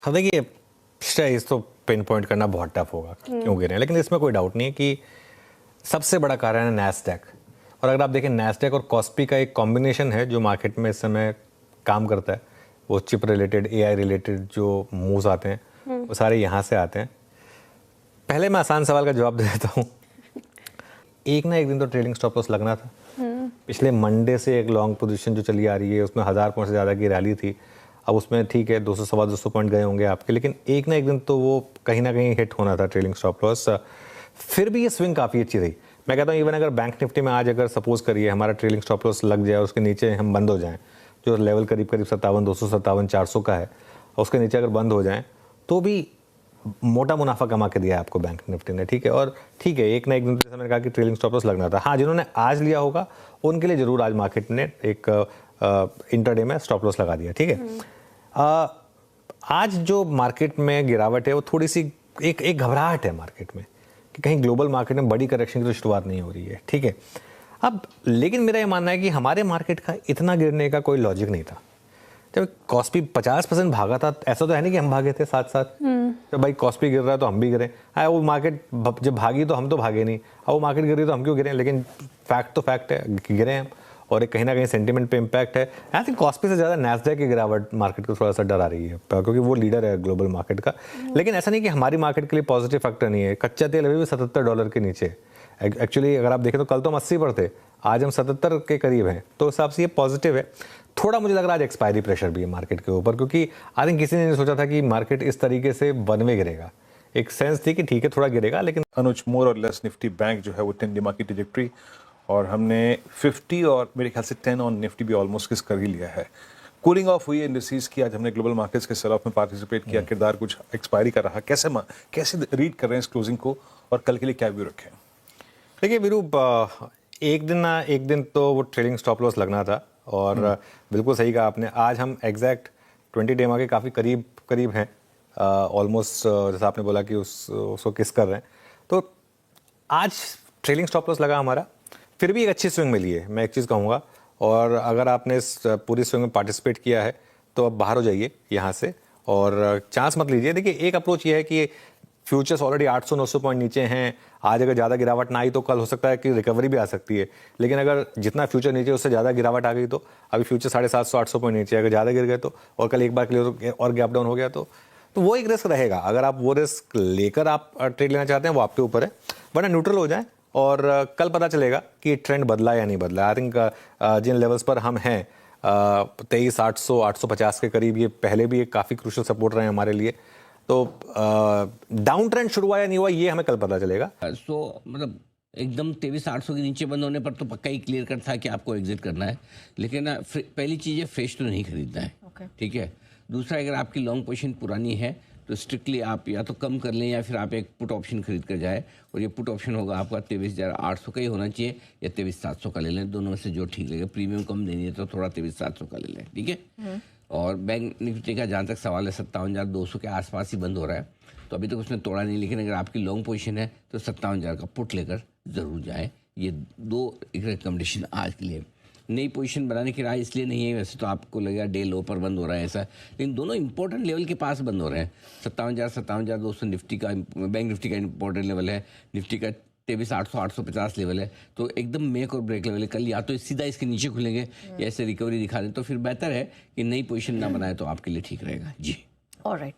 हाँ देखिए, प्राइस तो पिन पॉइंट करना बहुत टफ होगा क्यों गिरे हैं, लेकिन इसमें कोई डाउट नहीं है कि सबसे बड़ा कारण है नैस्डैक। और अगर आप देखें नैस्डैक और कॉस्पी का एक कॉम्बिनेशन है जो मार्केट में इस समय काम करता है। वो चिप रिलेटेड, एआई रिलेटेड जो मूव्स आते हैं वो सारे यहाँ से आते हैं। पहले मैं आसान सवाल का जवाब दे देता हूँ। एक ना एक दिन तो ट्रेलिंग स्टॉप लॉस लगना था। पिछले मंडे से एक लॉन्ग पोजीशन जो चली आ रही है उसमें 1000 पॉइंट से ज़्यादा की रैली थी। अब उसमें ठीक है 200 सवा 200 पॉइंट गए होंगे आपके, लेकिन एक ना एक दिन तो वो कहीं ना कहीं हिट होना था ट्रेलिंग स्टॉप लॉस। फिर भी ये स्विंग काफ़ी अच्छी रही। मैं कहता हूँ इवन अगर बैंक निफ्टी में आज अगर सपोज करिए हमारा ट्रेलिंग स्टॉप लॉस लग जाए और उसके नीचे हम बंद हो जाएं, जो लेवल करीब करीब 57, 257, 400 का है, और उसके नीचे अगर बंद हो जाएं तो भी मोटा मुनाफा कमा के दिया है आपको बैंक निफ्टी ने। ठीक है, और ठीक है एक ना एक दिन जैसे मैंने कहा कि ट्रेलिंग स्टॉप लॉस लगना था। हाँ, जिन्होंने आज लिया होगा उनके लिए जरूर आज मार्केट ने एक इंटरडे में स्टॉप लॉस लगा दिया। ठीक है, आज जो मार्केट में गिरावट है वो थोड़ी सी एक घबराहट है मार्केट में कि कहीं ग्लोबल मार्केट में बड़ी करेक्शन की तो शुरुआत नहीं हो रही है। ठीक है, अब लेकिन मेरा ये मानना है कि हमारे मार्केट का इतना गिरने का कोई लॉजिक नहीं था। जब कॉस्पी 50% भागा था, ऐसा तो है नहीं कि हम भागे थे साथ साथ। जब भाई कॉस्पी गिर रहा है तो हम भी गिरे। हाँ, वो मार्केट जब भागी तो हम तो भागे नहीं, अब वो मार्केट गिर रही तो हम क्यों गिरे, लेकिन फैक्ट तो फैक्ट है कि गिरे हम। और एक कहीं ना कहीं सेंटीमेंट पे इम्पैक्ट है। आई थिंक कॉस्पी से ज़्यादा नैस्डैक की गिरावट मार्केट को थोड़ा सा डरा रही है क्योंकि वो लीडर है ग्लोबल मार्केट का। लेकिन ऐसा नहीं कि हमारी मार्केट के लिए पॉजिटिव फैक्टर नहीं है। कच्चा तेल अभी भी $77 के नीचे है। एक्चुअली अगर आप देखें तो कल तो हम 80 पर थे, आज हम 77 के करीब हैं, तो उस हिसाब से ये पॉजिटिव है। थोड़ा मुझे लग रहा है आज एक्सपायरी प्रेशर भी है मार्केट के ऊपर, क्योंकि आई थिंक किसी ने नहीं सोचा था कि मार्केट इस तरीके से वन वे गिरेगा। एक सेंस थी कि ठीक है थोड़ा गिरेगा, लेकिन अनुज मोर और लेस निफ्टी बैंक जो है वो 10 डिमा की ट्रेजेक्ट्री, और हमने 50 और मेरे ख्याल से 10 ऑन निफ्टी भी ऑलमोस्ट किस कर ही लिया है। कूलिंग ऑफ हुई है इंडस्ट्रीज की। आज हमने ग्लोबल मार्केट्स के सेल ऑफ में पार्टिसिपेट किया। किरदार कुछ एक्सपायरी का रहा। कैसे रीड कर रहे हैं इस क्लोजिंग को और कल के लिए क्या व्यू रखें? देखिए वीरू, एक दिन तो वो ट्रेलिंग स्टॉप लॉस लगना था। और बिल्कुल सही कहा आपने, आज हम एग्जैक्ट 20 डेमा के काफ़ी करीब हैं ऑलमोस्ट। जैसा आपने बोला कि उसको किस कर रहे हैं, तो आज ट्रेलिंग स्टॉप लॉस लगा हमारा। फिर भी एक अच्छी स्विंग मिली है, मैं एक चीज़ कहूँगा। और अगर आपने इस पूरी स्विंग में पार्टिसिपेट किया है तो अब बाहर हो जाइए यहाँ से और चांस मत लीजिए। देखिए एक अप्रोच ये है कि फ्यूचर्स ऑलरेडी 800-900 पॉइंट नीचे हैं। आज अगर ज़्यादा गिरावट ना आई तो कल हो सकता है कि रिकवरी भी आ सकती है, लेकिन अगर जितना फ्यूचर नीचे उससे ज़्यादा गिरावट आ गई तो अभी फ्यूचर 750-800 पॉइंट नीचे, अगर ज़्यादा गिर गए तो और कल एक बार के लिए और गैप डाउन हो गया तो वो एक रिस्क रहेगा। अगर आप वो रिस्क लेकर आप ट्रेड लेना चाहते हैं वो आपके ऊपर है, वरना न्यूट्रल हो जाए और कल पता चलेगा कि ट्रेंड बदला या नहीं बदला। आई थिंक जिन लेवल्स पर हम हैं 23,800, 850 के करीब, ये पहले भी एक काफ़ी क्रूशल सपोर्ट रहे हैं हमारे लिए। तो डाउन ट्रेंड शुरू हुआ या नहीं हुआ ये हमें कल पता चलेगा। मतलब एकदम 23,800 के नीचे बंद होने पर तो पक्का ही क्लियर कट था कि आपको एग्जिट करना है। लेकिन पहली चीज़ है, फ्रेश तो नहीं खरीदना है। ठीक है। दूसरा, अगर आपकी लॉन्ग पोजीशन पुरानी है तो स्ट्रिक्टली आप या तो कम कर लें या फिर आप एक पुट ऑप्शन खरीद कर जाए, और ये पुट ऑप्शन होगा आपका 23,800 का ही होना चाहिए या 23,700 का ले लें, दोनों में से जो ठीक लगेगा। प्रीमियम कम देनी है तो थोड़ा 23,700 का ले लें। ठीक है। और बैंक निफ्टी का जहाँ तक सवाल है 57,200 के आसपास ही बंद हो रहा है, तो अभी तक उसने तोड़ा नहीं। लेकिन अगर आपकी लॉन्ग पोजीशन है तो 57,000 का पुट लेकर ज़रूर जाए। ये दो एक रिकमेंडेशन आज के लिए। नई पोजीशन बनाने की राय इसलिए नहीं है, वैसे तो आपको लगेगा डे लो पर बंद हो रहा है ऐसा, लेकिन दोनों इंपॉर्टेंट लेवल के पास बंद हो रहे हैं। 57,200 निफ्टी का, बैंक निफ्टी का इंपॉर्टेंट लेवल है। निफ्टी का 23,800, 850 लेवल है। तो एकदम मेक और ब्रेक लेवल है। कल या तो सीधा इसके नीचे खुलेंगे या ऐसे रिकवरी दिखा दें, तो फिर बेहतर है कि नई पोजीशन ना बनाए तो आपके लिए ठीक रहेगा। जी ऑलराइट,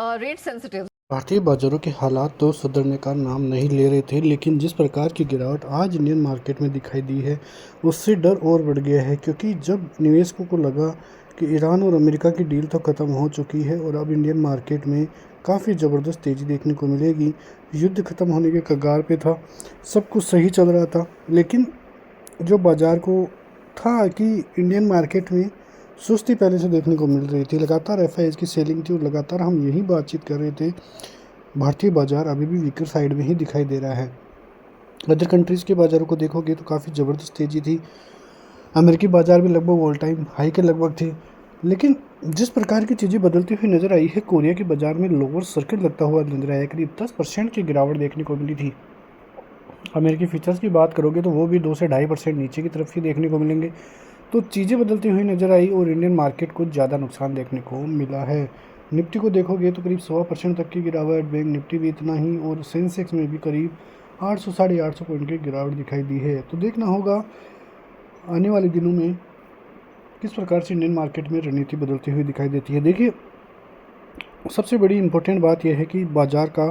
रेट सेंसिटिव। भारतीय बाजारों के हालात तो सुधरने का नाम नहीं ले रहे थे, लेकिन जिस प्रकार की गिरावट आज इंडियन मार्केट में दिखाई दी है उससे डर और बढ़ गया है। क्योंकि जब निवेशकों को लगा कि ईरान और अमेरिका की डील तो ख़त्म हो चुकी है और अब इंडियन मार्केट में काफ़ी ज़बरदस्त तेज़ी देखने को मिलेगी, युद्ध ख़त्म होने के कगार पे था, सब कुछ सही चल रहा था, लेकिन जो बाज़ार को था कि इंडियन मार्केट में सुस्ती पहले से देखने को मिल रही थी। लगातार एफआईआईज़ की सेलिंग थी और लगातार हम यही बातचीत कर रहे थे। भारतीय बाज़ार अभी भी वीकर साइड में ही दिखाई दे रहा है। अदर कंट्रीज़ के बाज़ारों को देखोगे तो काफ़ी ज़बरदस्त तेज़ी थी। अमेरिकी बाज़ार भी लगभग ऑल टाइम हाई के लगभग थे। लेकिन जिस प्रकार की चीज़ें बदलती हुई नज़र आई है, कोरिया के बाज़ार में लोअर सर्किट लगता हुआ नजर आया। करीब 10% की गिरावट देखने को मिली थी। अमेरिकी फीचर्स की बात करोगे तो वो भी 2 से 2.5% नीचे की तरफ ही देखने को मिलेंगे। तो चीज़ें बदलती हुई नज़र आई और इंडियन मार्केट को ज़्यादा नुकसान देखने को मिला है। निफ्टी को देखोगे तो करीब 1.25% तक की गिरावट, बैंक निफ्टी भी इतना ही, और सेंसेक्स में भी करीब 800 साढ़े 800 पॉइंट की गिरावट दिखाई दी है। तो देखना होगा आने वाले दिनों में किस प्रकार से इंडियन मार्केट में रणनीति बदलती हुई दिखाई देती है। देखिए, सबसे बड़ी इम्पोर्टेंट बात यह है कि बाज़ार का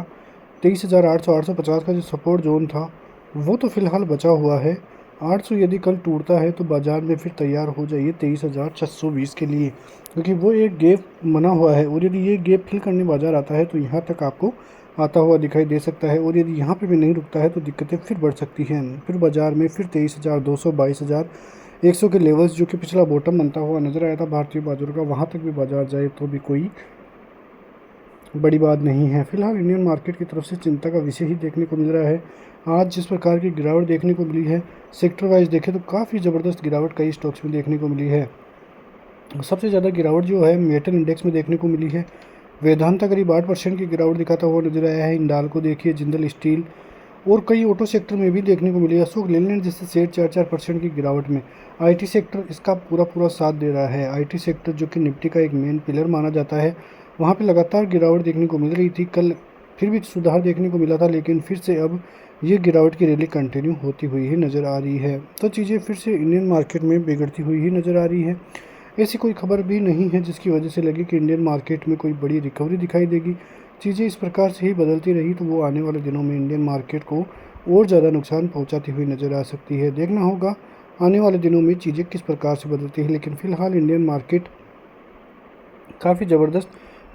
23,800-850 का जो सपोर्ट जोन था वो तो फ़िलहाल बचा हुआ है। 800 यदि कल टूटता है तो बाज़ार में फिर तैयार हो जाइए 23,620 के लिए, क्योंकि वो एक गैप बना हुआ है, और यदि ये गैप फिल करने बाज़ार आता है तो यहाँ तक आपको आता हुआ दिखाई दे सकता है, और यदि यहाँ पे भी नहीं रुकता है तो दिक्कतें फिर बढ़ सकती हैं। फिर बाज़ार में फिर 23,200 22,100 के लेवल्स, जो कि पिछला बॉटम बनता हुआ नज़र आया था भारतीय बाज़ार का, वहाँ तक भी बाज़ार जाए तो भी कोई बड़ी बात नहीं है। फिलहाल इंडियन मार्केट की तरफ से चिंता का विषय ही देखने को मिल रहा है। आज जिस प्रकार की गिरावट देखने को मिली है, सेक्टर वाइज देखें तो काफ़ी ज़बरदस्त गिरावट कई स्टॉक्स में देखने को मिली है। सबसे ज़्यादा गिरावट जो है मेटल इंडेक्स में देखने को मिली है। वेदांता करीब 8% की गिरावट दिखाता हुआ नजर आया है। हिंडाल्को देखिए, जिंदल स्टील और कई ऑटो सेक्टर में भी देखने को मिली है। अशोक लेलैंड जैसे शेयर 4% की गिरावट में। आईटी सेक्टर इसका पूरा साथ दे रहा है। आईटी सेक्टर जो कि निफ्टी का एक मेन पिलर माना जाता है, वहाँ पे लगातार गिरावट देखने को मिल रही थी। कल फिर भी सुधार देखने को मिला था, लेकिन फिर से अब ये गिरावट की रैली कंटिन्यू होती हुई ही नज़र आ रही है। तो चीज़ें फिर से इंडियन मार्केट में बिगड़ती हुई ही नज़र आ रही है। ऐसी कोई खबर भी नहीं है जिसकी वजह से लगे कि इंडियन मार्केट में कोई बड़ी रिकवरी दिखाई देगी। चीज़ें इस प्रकार से ही बदलती रही तो वो आने वाले दिनों में इंडियन मार्केट को और ज़्यादा नुकसान पहुंचाती हुई नज़र आ सकती है। देखना होगा आने वाले दिनों में चीज़ें किस प्रकार से बदलती है, लेकिन फ़िलहाल इंडियन मार्केट काफ़ी ज़बरदस्त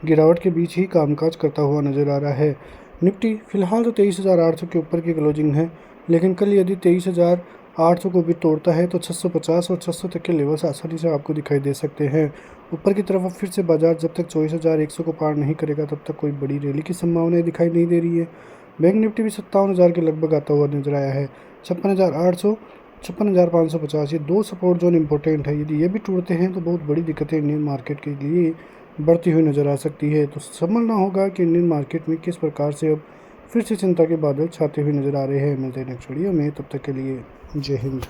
गिरावट के बीच ही कामकाज करता हुआ नज़र आ रहा है। निफ्टी फ़िलहाल तो 23,800 के ऊपर की क्लोजिंग है, लेकिन कल यदि 23,800 को भी तोड़ता है तो 650 और 600 तक के लेवल्स आसानी से आपको दिखाई दे सकते हैं। ऊपर की तरफ फिर से बाजार जब तक 24,100 को पार नहीं करेगा तब तक कोई बड़ी रैली की संभावनाएं दिखाई नहीं दे रही है। बैंक निफ्टी भी 57,000 के लगभग आता हुआ नजर आया है। 56,800 56,550 ये दो सपोर्ट जोन इंपॉर्टेंट है। यदि ये भी टूटते हैं तो बहुत बड़ी दिक्कतें इंडियन मार्केट के लिए बढ़ती हुई नज़र आ सकती है। तो समझना होगा कि इंडियन मार्केट में किस प्रकार से अब फिर से चिंता के बादल छाते हुए नज़र आ रहे हैं। मिलते हैं नेक्स्ट वीडियो में, तब तक के लिए जय हिंद।